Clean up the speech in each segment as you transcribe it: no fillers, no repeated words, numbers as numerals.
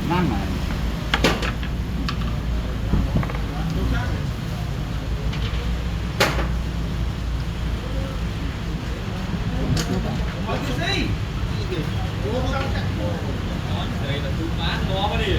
năm mà đây là tụi má nó cái đi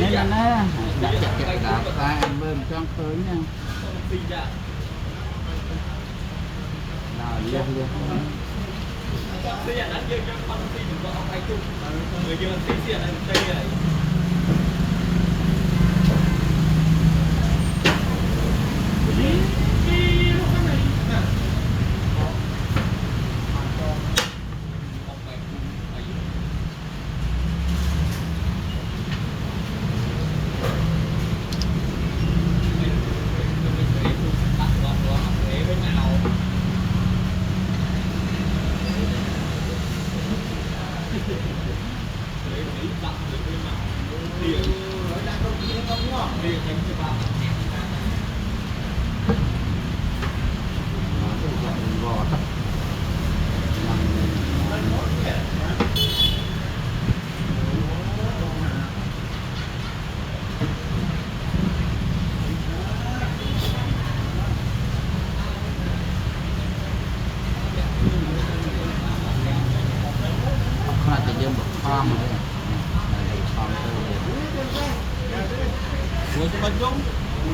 nên là nó đặt chặt đạp ta em bơm cho tới nha nào liệt liệt bây giờ anh chơi cho con phi đừng có ông ai chung người chơi phi tiền này đây này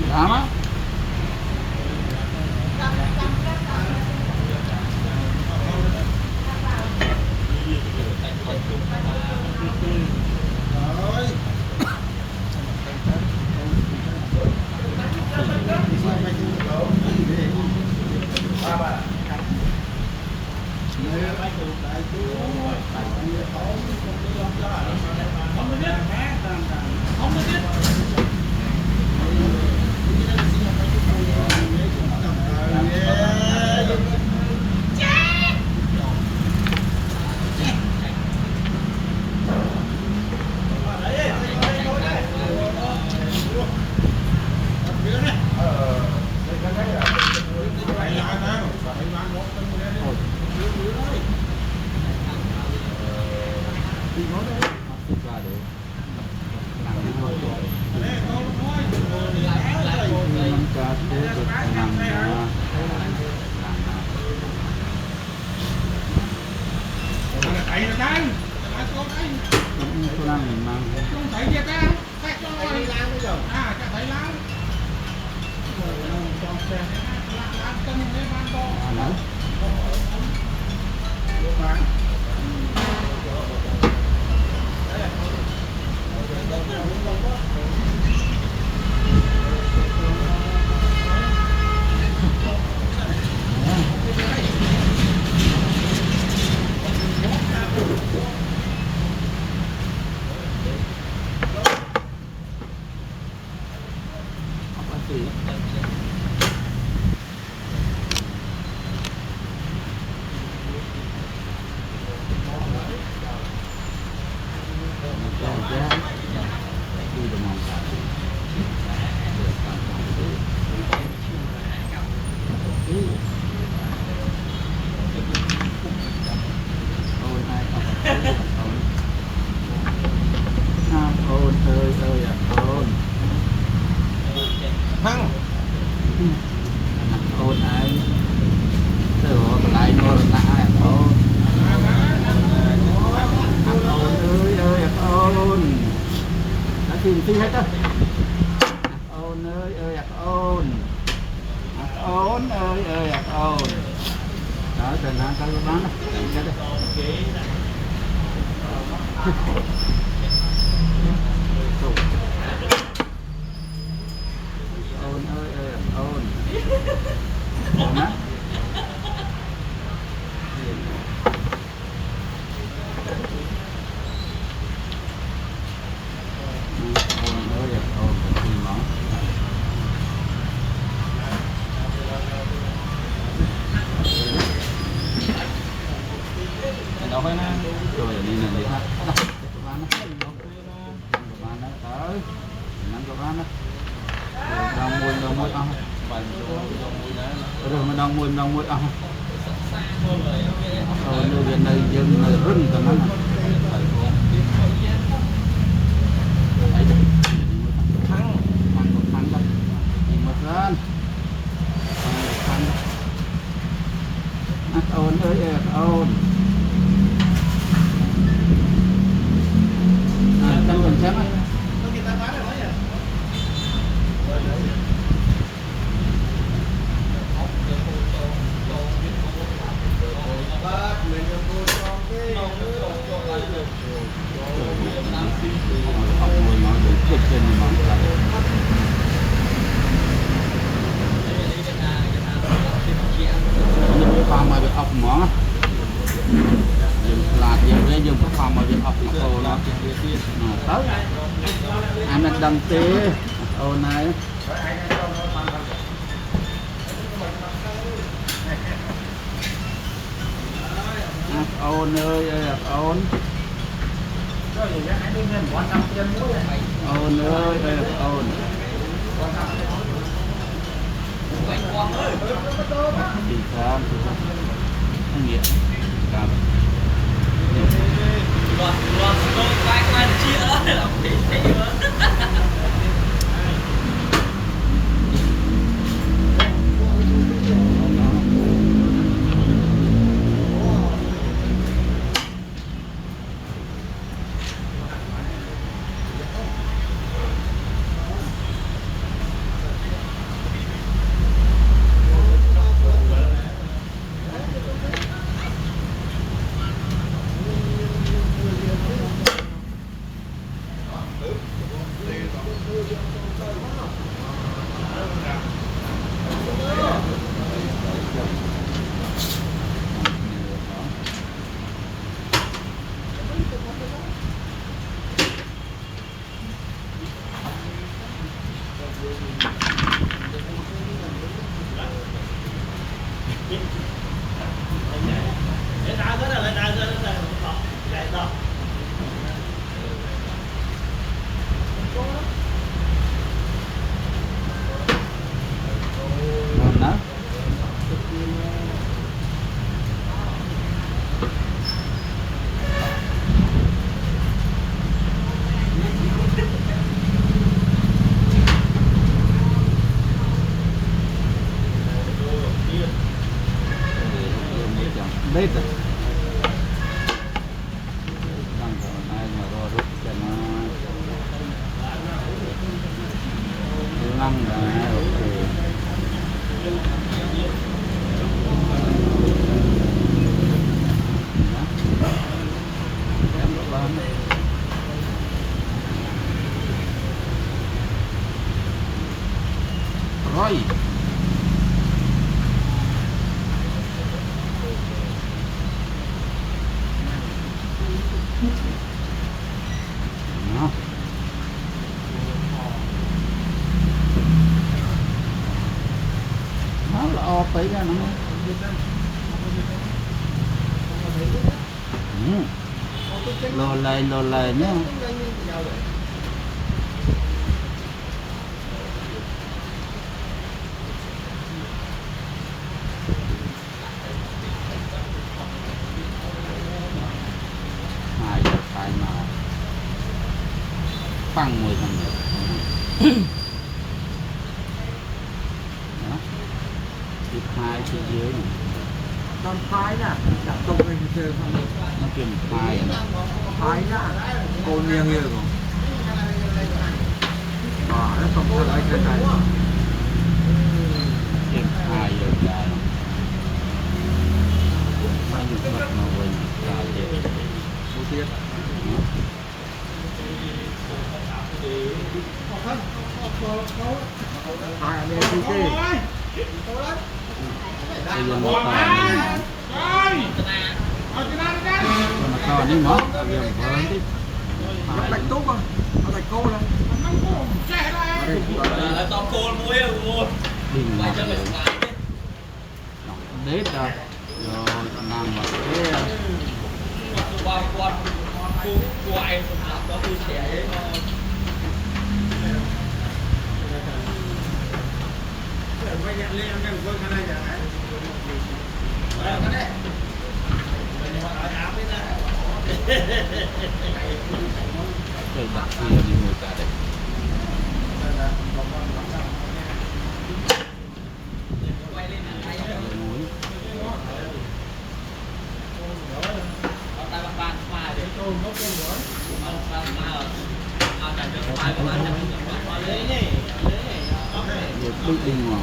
Lama? Xin hết á. Ôn ơi ôn. Ôn ơi ôn. Đó từ nào tao bán đó. Cái đây. đong môi ăn rồi mà đong môi ăn nơi bên đây dân nơi rừng tao nói thắng đó một lần thắng ôn ơi ôn trong phần sáng ấy farm mà bị ọc mỏ là dùng cái farm mà bị ọc ô nó tới anh đang đâm tê ô này ôn ơi ôn ôn ơi ôn đi khám không nghiện cảm đây rồi đang còn ai mà ro rút cho nó lăng là ok rồi nó là o tí ra nó lô lề nhé phăng mùi thằng đó tiếp hai phía dưới con phái nè đã tung lên chơi không nó kiếm phái nè cô niêng như không nó không có lại trên này kiếm phái rồi dài bao nhiêu vật mà quên cả tiền số tiền hai anh em đi chơi bây giờ một còn đi mất giờ vẫn đi nó đánh tốt không nó đánh cô đâu tao cô muối rồi đình mày mặt cho mày đế rồi rồi làm mà thế qua cô ai làm đó tôi sẽ Chơi đặt kia đi ngồi cả đấy. Được đi ngoài.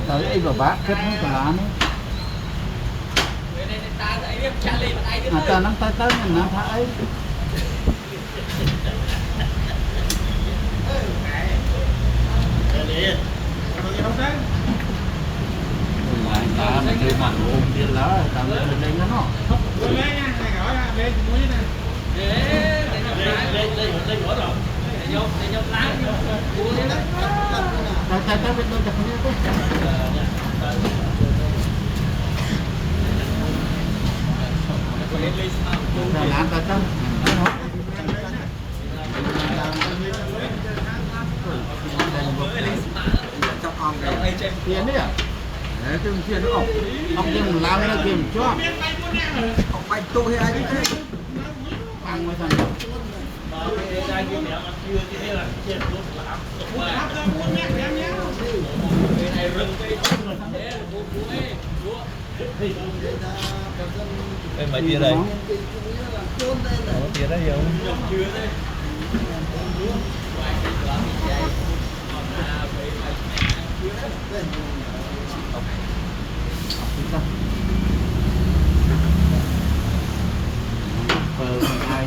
Tới đây vào bác kết không có lá nữa. Ta nắm tay tới mình nắm thấy. Lại ta mình đi mặt ôm đi lá, ta mình lên nó. Ta biết đâu chặt như thế. Ta làm ta tâm. Trong ông này Tiền đấy à? đấy cái tiền nó Ông kia mình làm nó kia mình cho. ông bạch tu hay ai thế Ăn mới thành. Cái mấy tia đây? Tia đây không? Ai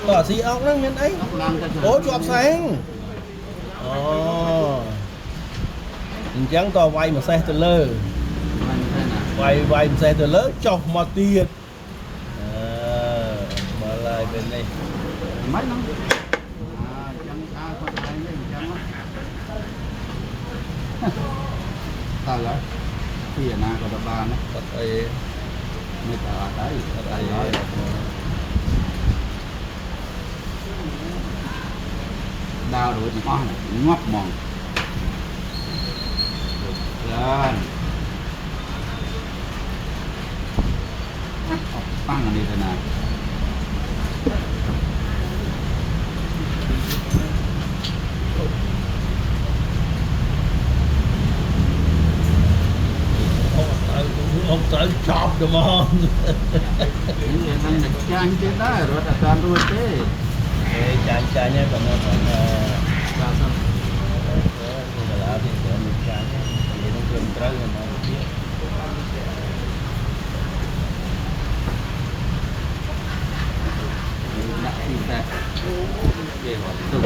Tỏ xí ốc nó miếng ấy. Ủa cho ốc sáng. Ồ. Mình chẳng tỏ quay mà xe từ lơ. Quay mà xe từ lơ chọc mà tiền. Mà lại bên đây. mấy năm chân xa con ai lên chân ta lại thì na có đập bàn đó Tật ấy. người ta ở đấy ở đây đó đào đuổi nó này ngóc mòn lên tăng đi thế nào Không tới chọc được mà. Ini yang cang kita rồi ta tan rồi thế. Chàng nhé còn rasa cái là thì có một chàng thì nó cần trái mà biết. Nak kita. Okey, waktu.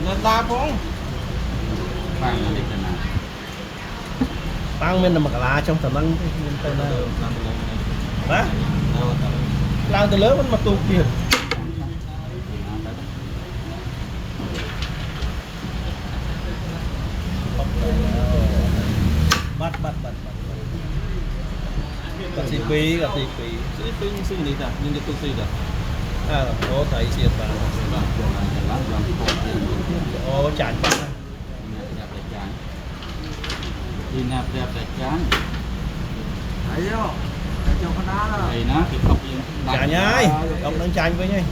Người ta cũng Bang đi thế nào. tăng bên là mặc lá trong tầm năng tên là đó lao từ lớn vẫn mà tụt kìa bắt gặp CP xin đi ta nhưng cái tôi xin được có thấy xiết vào ô chán quá Đi nạp đẹp đẹp chán. thấy không cái trong con đá đó Đây nó cái cọc gì chả nhai ông đang chanh với nhai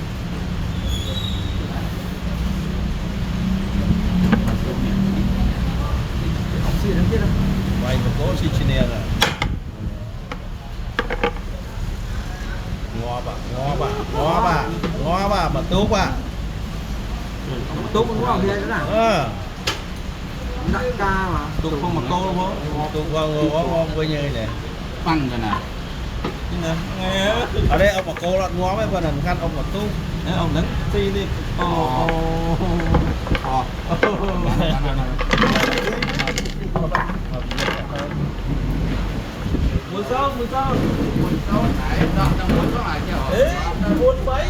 Chị nó kia đâu. mày mà có xì chì nè nè ngó bà mà tốt bà Tốt con ngon kia nữa nào. Nặng ca mà. tốt không mà cô đúng không tốt ngon với nhai nè ฟังกันนะ ở đây ông mà cô lọt ngó với phần khăn ông mà tốt ông đứng phi đi อ๋ออ๋อ mua sao เขาไหนดอกตำรวจก็อาจจะออก ê buôn mấy